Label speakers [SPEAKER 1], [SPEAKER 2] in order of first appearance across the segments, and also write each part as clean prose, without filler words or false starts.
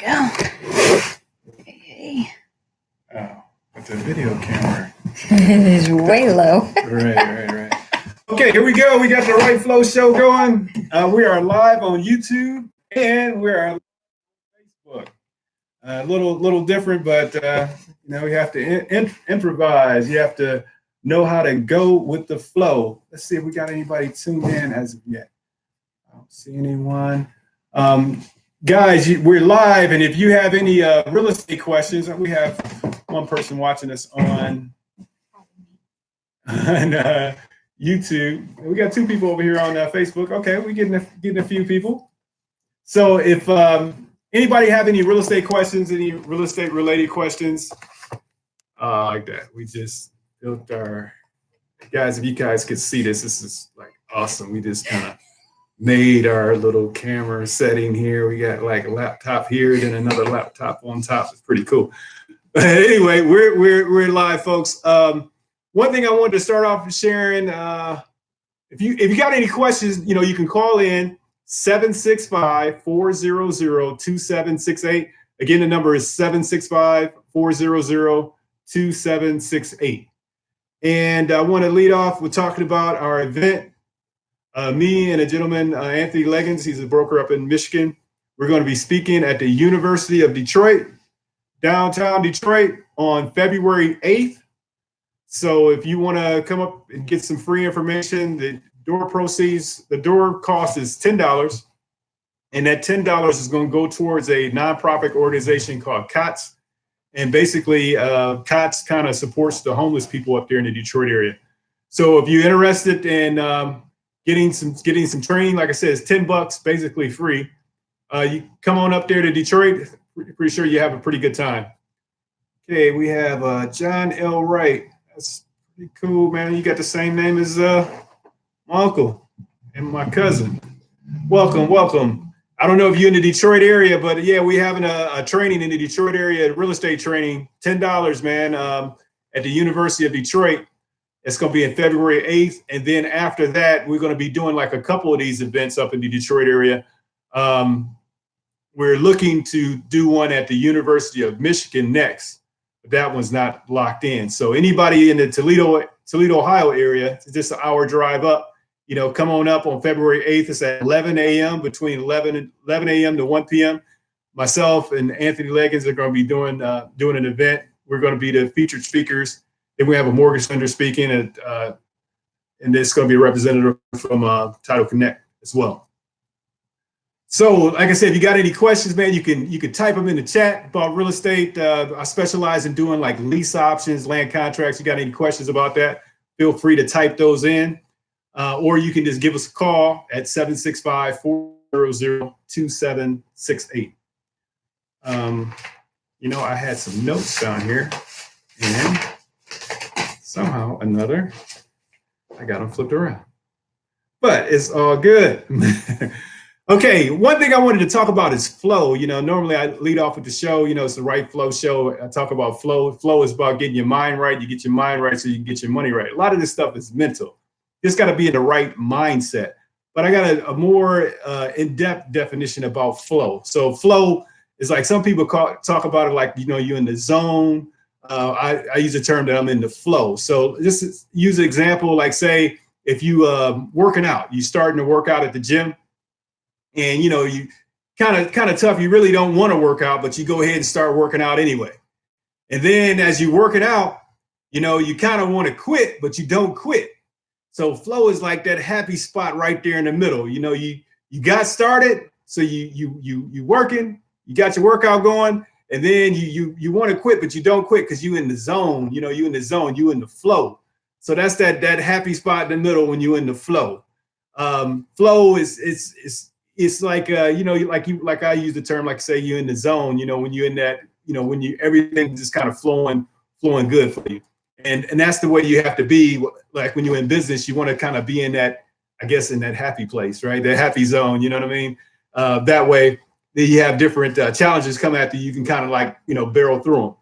[SPEAKER 1] go. Hey.
[SPEAKER 2] Oh, but the video camera.
[SPEAKER 1] It is way low.
[SPEAKER 2] Right. Okay, here we go. We got the Wright Flow show going. We are live on YouTube and we are on Facebook. A little different, but we have to improvise. You have to know how to go with the flow. Let's see if we got anybody tuned in as of yet. I don't see anyone. Guys, we're live, and if you have any real estate questions, we have one person watching us on YouTube. We got two people over here on Facebook. Okay, we're getting a few people. So if anybody have any real estate questions, any real estate related questions, like that, we just built our guys. If you guys could see this is like awesome. We just kind of made our little camera setting here. We got like a laptop here, then another laptop on top. It's pretty cool. But anyway, we're live, folks. One thing I wanted to start off with sharing, if you got any questions, you can call in 765-400-2768. Again, the number is 765-400-2768. And I want to lead off with talking about our event. Me and a gentleman, Anthony Leggins, he's a broker up in Michigan. We're going to be speaking at the University of Detroit, downtown Detroit, on February 8th. So if you want to come up and get some free information, the door cost is $10. And that $10 is going to go towards a nonprofit organization called COTS. And basically, COTS kind of supports the homeless people up there in the Detroit area. So if you're interested in getting some training, like I said, it's $10, basically free. You come on up there to Detroit. Pretty sure you have a pretty good time. Okay, we have John L. Wright. That's pretty cool, man. You got the same name as my uncle and my cousin. Welcome. I don't know if you're in the Detroit area, but yeah, we're having a training in the Detroit area, real estate training, $10, man, at the University of Detroit. It's going to be in February 8th. And then after that, we're going to be doing like a couple of these events up in the Detroit area. We're looking to do one at the University of Michigan next, but that one's not locked in. So anybody in the Toledo, Ohio area, it's just an hour drive up, come on up on February 8th. It's at 11 a.m. between 11 a.m. to 1 p.m. Myself and Anthony Leggins are going to be doing an event. We're going to be the featured speakers. Then we have a mortgage lender speaking, and it's going to be a representative from Title Connect as well. So, like I said, if you got any questions, man, you can type them in the chat about real estate. I specialize in doing like lease options, land contracts. You got any questions about that? Feel free to type those in, or you can just give us a call at 765-400-2768. I had some notes down here, and somehow or another, I got them flipped around, but it's all good. Okay, one thing I wanted to talk about is flow. Normally I lead off with the show, it's the Wright Flow show. I talk about flow. Flow is about getting your mind right. You get your mind right so you can get your money right. A lot of this stuff is mental. Just got to be in the right mindset. But I got a more in-depth definition about flow. So flow is like some people talk about it like, you're in the zone. I use the term that I'm in the flow. So just use an example, like say, if you working out, you starting to work out at the gym, and you kind of tough. You really don't want to work out, but you go ahead and start working out anyway. And then as you working out, you kind of want to quit, but you don't quit. So flow is like that happy spot right there in the middle. You got started, so you working, you got your workout going. And then you want to quit, but you don't quit because you in the zone. You in the zone. You in the flow. So that's that happy spot in the middle when you in the flow. Flow is like like I use the term, like say you're in the zone. When you're in that, when everything just kind of flowing good for you. And that's the way you have to be. Like when you're in business, you want to kind of be in that, I guess, in that happy place, right? That happy zone. You know what I mean? That way. Then you have different challenges come after you can kind of like, barrel through them.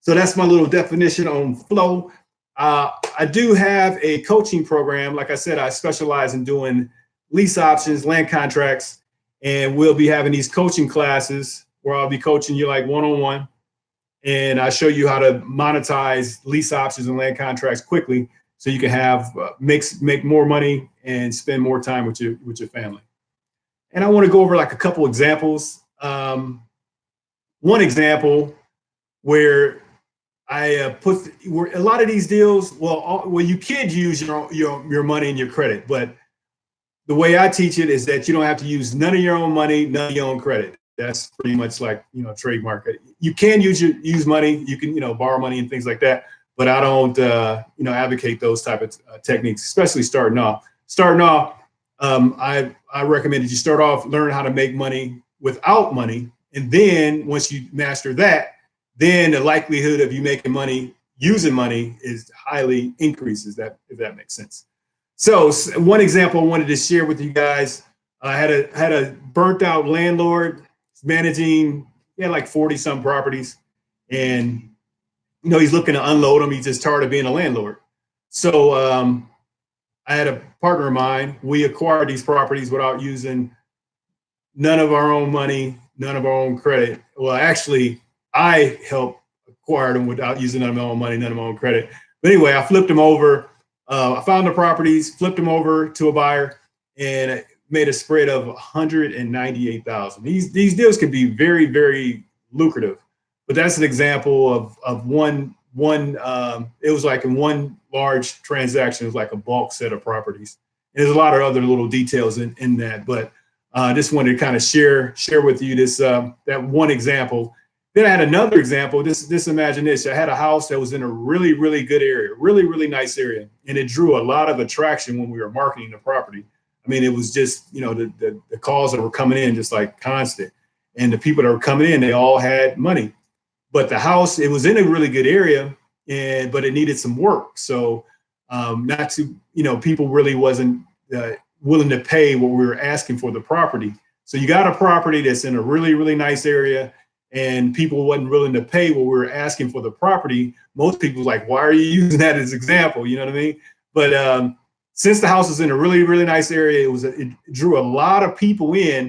[SPEAKER 2] So that's my little definition on flow. I do have a coaching program. Like I said, I specialize in doing lease options, land contracts, and we'll be having these coaching classes where I'll be coaching you like one-on-one, and I show you how to monetize lease options and land contracts quickly, so you can have make more money and spend more time with your family. And I want to go over like a couple examples. One example where I where a lot of these deals, well, you could use your money and your credit, but the way I teach it is that you don't have to use none of your own money, none of your own credit. That's pretty much like, trademark. You can use money, you can, borrow money and things like that, but I don't, advocate those type of techniques, especially starting off. I recommend that you start off, learn how to make money without money. And then once you master that, then the likelihood of you making money using money is highly increases, if that makes sense. So one example I wanted to share with you guys, I had a burnt out landlord managing, he had like 40 some properties, and he's looking to unload them. He's just tired of being a landlord. So I had a partner of mine. We acquired these properties without using none of our own money, none of our own credit. Well, actually, I helped acquire them without using none of my own money, none of my own credit. But anyway, I flipped them over. I found the properties, flipped them over to a buyer, and made a spread of 198,000. These deals can be very, very lucrative, but that's an example of one. It was like in one large transaction, it was like a bulk set of properties. And there's a lot of other little details in that, but I just wanted to kind of share with you this that one example. Then I had another example. Just imagine this. I had a house that was in a really, really good area, really, really nice area. And it drew a lot of attraction when we were marketing the property. I mean, it was just, the calls that were coming in just like constant. And the people that were coming in, they all had money. But the house, it was in a really good area, but it needed some work. So people really wasn't willing to pay what we were asking for the property. So you got a property that's in a really, really nice area, and people wasn't willing to pay what we were asking for the property. Most people was like, why are you using that as an example? You know what I mean? But since the house was in a really, really nice area, it drew a lot of people in.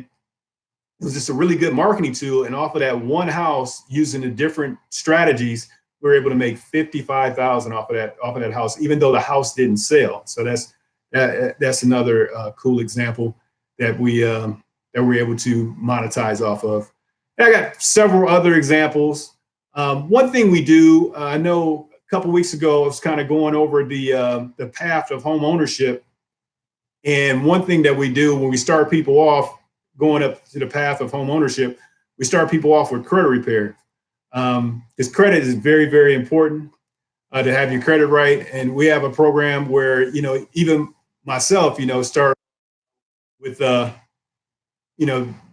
[SPEAKER 2] It was just a really good marketing tool. And off of that one house, using the different strategies, we were able to make 55,000 off of that house, even though the house didn't sell. So that's another cool example that we're able to monetize off of. And I got several other examples. One thing we do, I know a couple of weeks ago, I was kind of going over the path of home ownership. And one thing that we do when we start people off going up to the path of home ownership, we start people off with credit repair. Because credit is very, very important to have your credit right. And we have a program where, even myself, start with,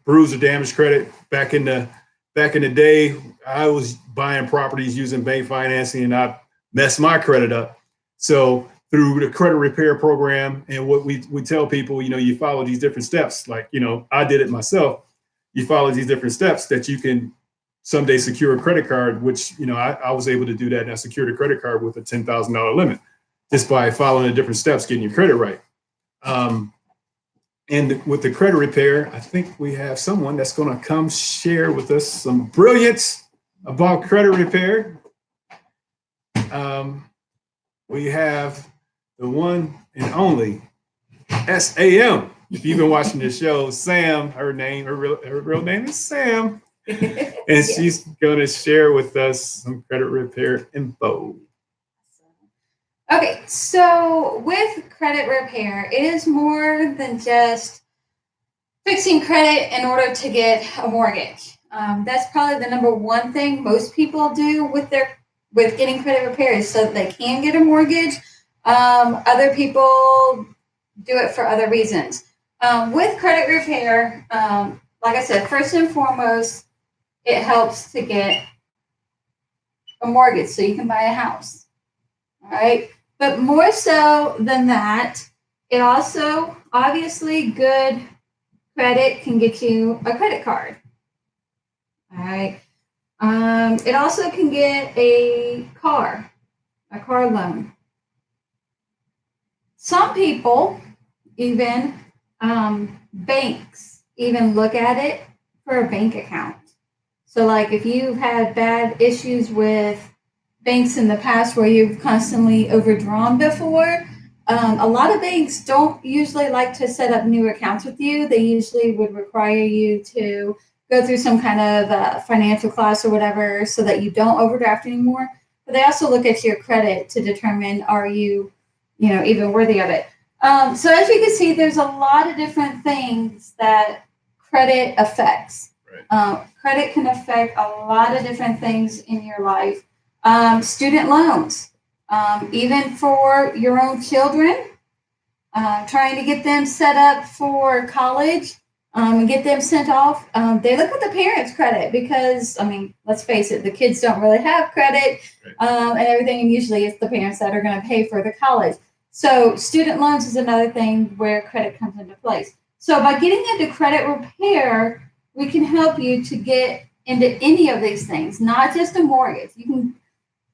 [SPEAKER 2] bruised or damaged credit. Back in the day, I was buying properties using bank financing, and I messed my credit up. So through the credit repair program, and what we tell people, you follow these different steps. Like, I did it myself. You follow these different steps that you can someday secure a credit card, which, I was able to do that. And I secured a credit card with a $10,000 limit just by following the different steps, getting your credit right. And with the credit repair, I think we have someone that's going to come share with us some brilliance about credit repair. We have the one and only SAM. If you've been watching this show, Sam, her real name is Sam. And she's going to share with us some credit repair info.
[SPEAKER 1] Okay, so with credit repair, it is more than just fixing credit in order to get a mortgage. That's probably the number one thing most people do with getting credit repair is so that they can get a mortgage. Other people do it for other reasons. With credit repair, like I said, first and foremost, it helps to get a mortgage so you can buy a house. All right. But more so than that, it also, obviously, good credit can get you a credit card. All right. It also can get a car loan. Some people, even banks, even look at it for a bank account. So like if you've had bad issues with banks in the past where you've constantly overdrawn before, a lot of banks don't usually like to set up new accounts with you. They usually would require you to go through some kind of financial class or whatever so that you don't overdraft anymore. But they also look at your credit to determine are you, even worthy of it. So as you can see, there's a lot of different things that credit affects. Credit can affect a lot of different things in your life. Student loans, even for your own children, trying to get them set up for college and get them sent off. They look at the parents' credit because, I mean, let's face it, the kids don't really have credit and everything. And usually it's the parents that are going to pay for the college. So student loans is another thing where credit comes into place. So by getting into credit repair, we can help you to get into any of these things, not just a mortgage. You can,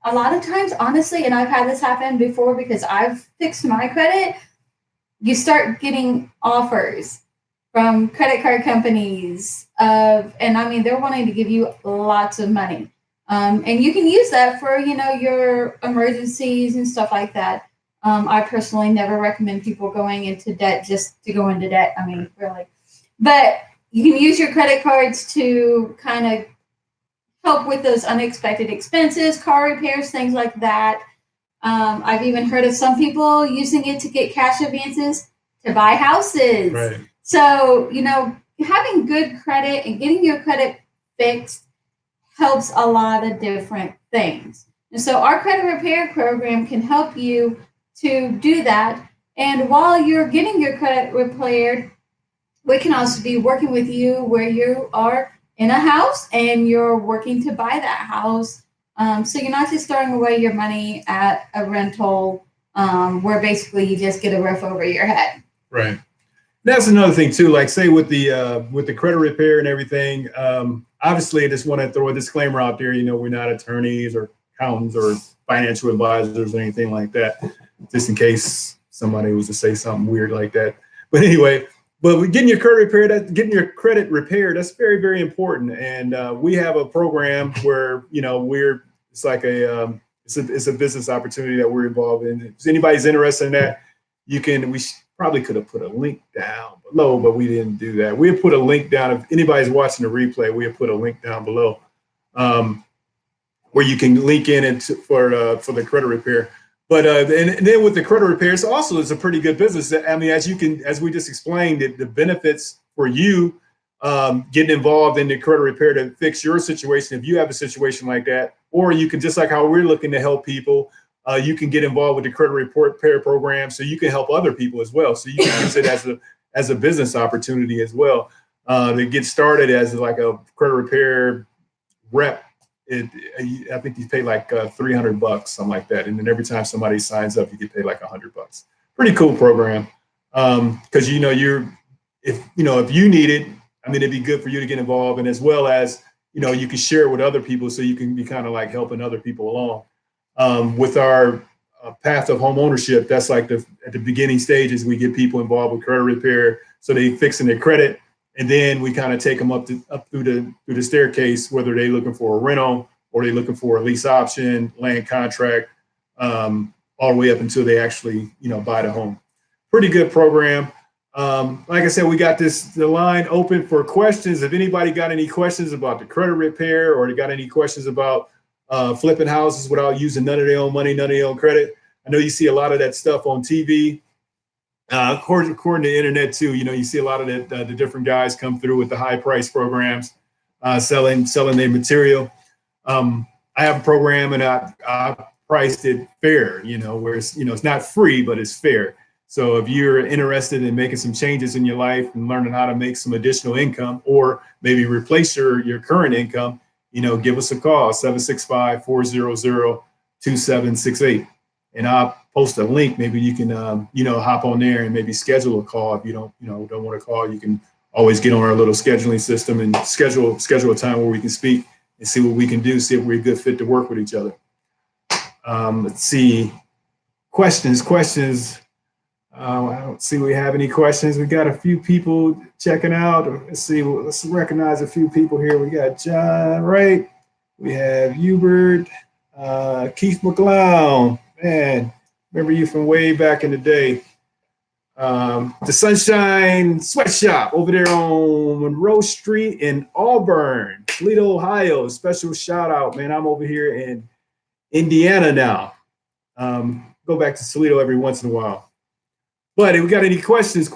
[SPEAKER 1] a lot of times, honestly, and I've had this happen before because I've fixed my credit, you start getting offers from credit card companies and I mean, they're wanting to give you lots of money. And you can use that for, your emergencies and stuff like that. I personally never recommend people going into debt just to go into debt. I mean, really. But you can use your credit cards to kind of help with those unexpected expenses, car repairs, things like that. I've even heard of some people using it to get cash advances to buy houses.
[SPEAKER 2] Right.
[SPEAKER 1] So, having good credit and getting your credit fixed helps a lot of different things. And so our credit repair program can help you to do that. And while you're getting your credit repaired, we can also be working with you where you are in a house and you're working to buy that house. So you're not just throwing away your money at a rental where basically you just get a roof over your head.
[SPEAKER 2] Right. That's another thing too. Like say with the credit repair and everything. Obviously, I just want to throw a disclaimer out there. We're not attorneys or accountants or financial advisors or anything like that. Just in case somebody was to say something weird like that. But anyway, getting your credit repaired, that's very, very important. And we have a program where it's like it's a business opportunity that we're involved in. If anybody's interested in that, we probably could have put a link down below, but we didn't do that. We have put a link down. If anybody's watching the replay, we have put a link down below where you can link in for the credit repair. But and then with the credit repairs, also it's a pretty good business. I mean, as we just explained, the benefits for you getting involved in the credit repair to fix your situation, if you have a situation like that, or you can, just like how we're looking to help people, you can get involved with the credit repair program, so you can help other people as well. So you can use it as a business opportunity as well. To get started as like a credit repair rep. I think you pay like $300, something like that, and then every time somebody signs up, you get paid like $100. Pretty cool program, because if you need it, I mean, it'd be good for you to get involved, and as well as you can share it with other people, so you can be kind of like helping other people along. With our path of home ownership, that's like at the beginning stages, we get people involved with credit repair, so they fixing their credit. And then we kind of take them up through the staircase, whether they're looking for a rental or they're looking for a lease option, land contract, all the way up until they actually, buy the home. Pretty good program. Like I said, we got the line open for questions. If anybody got any questions about the credit repair, or they got any questions about flipping houses without using none of their own money, none of their own credit. I know you see a lot of that stuff on TV. According to the internet too, you see a lot of the different guys come through with the high price programs, selling their material. I have a program, and I priced it fair, where it's not free, but it's fair. So if you're interested in making some changes in your life and learning how to make some additional income, or maybe replace your current income, give us a call, 765-400-2768. And I'll post a link. Maybe you can, hop on there and maybe schedule a call. If you don't want to call, you can always get on our little scheduling system and schedule a time where we can speak and see what we can do, see if we're a good fit to work with each other. Let's see. Questions. I don't see we have any questions. We got a few people checking out. Let's see. Let's recognize a few people here. We got John Wright. We have Hubert, Keith McClown. Man, remember you from way back in the day. The Sunshine Sweatshop over there on Monroe Street in Auburn, Toledo, Ohio. Special shout out, man. I'm over here in Indiana now. Go back to Toledo every once in a while. But if we got any questions,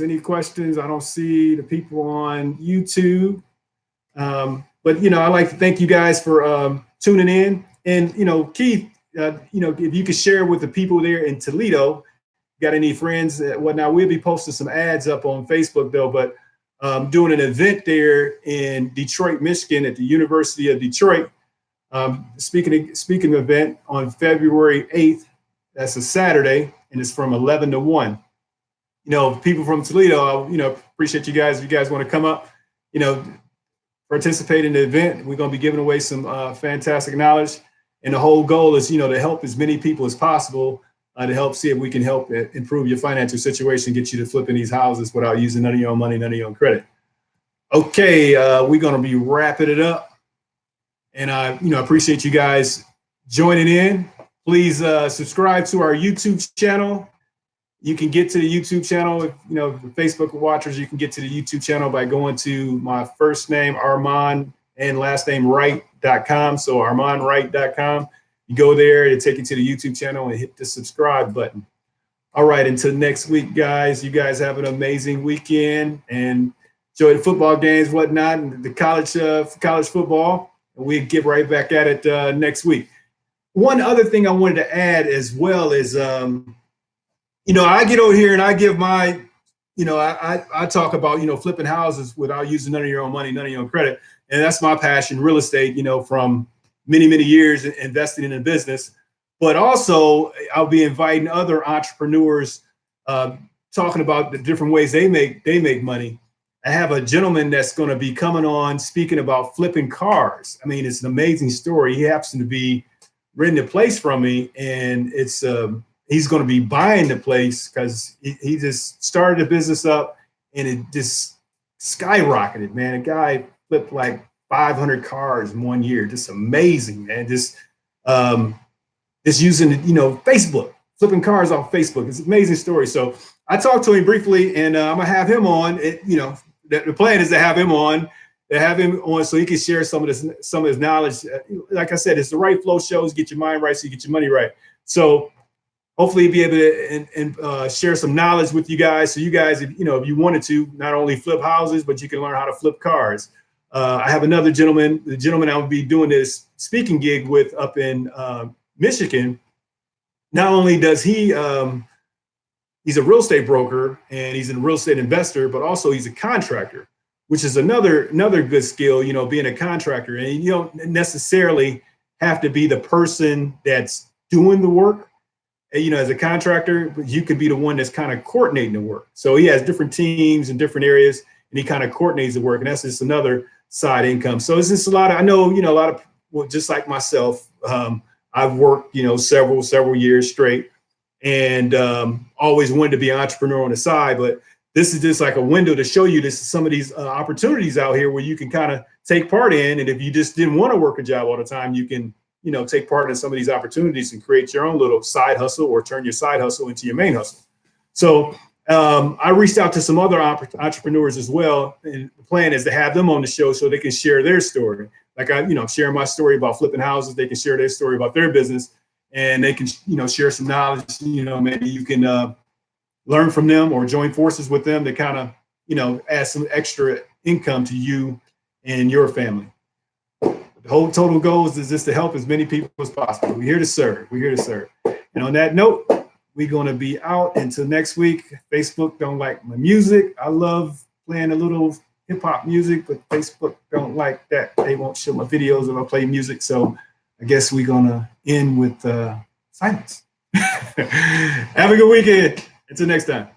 [SPEAKER 2] any questions? I don't see the people on YouTube. But, I'd like to thank you guys for tuning in. And, Keith, if you could share with the people there in Toledo, got any friends, whatnot, we'll be posting some ads up on Facebook, though. But doing an event there in Detroit, Michigan at the University of Detroit. Speaking event on February 8th. That's a Saturday, and it's from 11 to 1. People from Toledo, appreciate you guys. If you guys want to come up, participate in the event, we're going to be giving away some fantastic knowledge. And the whole goal is, to help as many people as possible to help see if we can help improve your financial situation, get you to flip in these houses without using none of your own money, none of your own credit. Okay, we're going to be wrapping it up. And I, appreciate you guys joining in. Please subscribe to our YouTube channel. You can get to the YouTube channel, if, the Facebook watchers, you can get to the YouTube channel by going to my first name, Armand, and last name, Wright.com. So ArmandWright.com. You go there, it'll take you to the YouTube channel and hit the subscribe button. All right, until next week, guys, you guys have an amazing weekend and enjoy the football games, whatnot, and the college football. And we'll get right back at it next week. One other thing I wanted to add as well is, I get over here and I give my, I talk about, flipping houses without using none of your own money, none of your own credit. And that's my passion, real estate, from many, many years investing in a business. But also I'll be inviting other entrepreneurs talking about the different ways they make money. I have a gentleman that's going to be coming on speaking about flipping cars. I mean, it's an amazing story. He happens to be renting a place from me, and it's he's going to be buying the place because he just started the business up and it just skyrocketed, man. A guy flipped like 500 cars in 1 year. Just amazing, man. Just using, Facebook, flipping cars off Facebook. It's an amazing story. So I talked to him briefly, and I'm gonna have him on. The plan is to have him on. So he can share some of his knowledge. Like I said, it's the Right Flow shows. Get your mind right so you get your money right. So hopefully he'll be able to share some knowledge with you guys. So you guys, if you wanted to, not only flip houses, but you can learn how to flip cars. I have another gentleman, the gentleman I will be doing this speaking gig with up in Michigan. Not only does he, he's a real estate broker and he's a real estate investor, but also he's a contractor, which is another good skill, being a contractor. And you don't necessarily have to be the person that's doing the work, as a contractor, but you could be the one that's kind of coordinating the work. So he has different teams in different areas and he kind of coordinates the work. And that's just another side income. So it's just a lot of, I know, a lot of, well, just like myself, I've worked, several years straight and always wanted to be an entrepreneur on the side. But this is just like a window to show you some of these opportunities out here where you can kind of take part in. And if you just didn't want to work a job all the time, you can, take part in some of these opportunities and create your own little side hustle or turn your side hustle into your main hustle. So I reached out to some other entrepreneurs as well. And the plan is to have them on the show so they can share their story. Like I'm sharing my story about flipping houses. They can share their story about their business and they can, share some knowledge, maybe you can learn from them or join forces with them to kind of, add some extra income to you and your family. The whole total goal is just to help as many people as possible. We're here to serve. And on that note, we're going to be out until next week. Facebook don't like my music. I love playing a little hip hop music, but Facebook don't like that. They won't show my videos if I play music. So I guess we're going to end with silence. Have a good weekend. Until next time.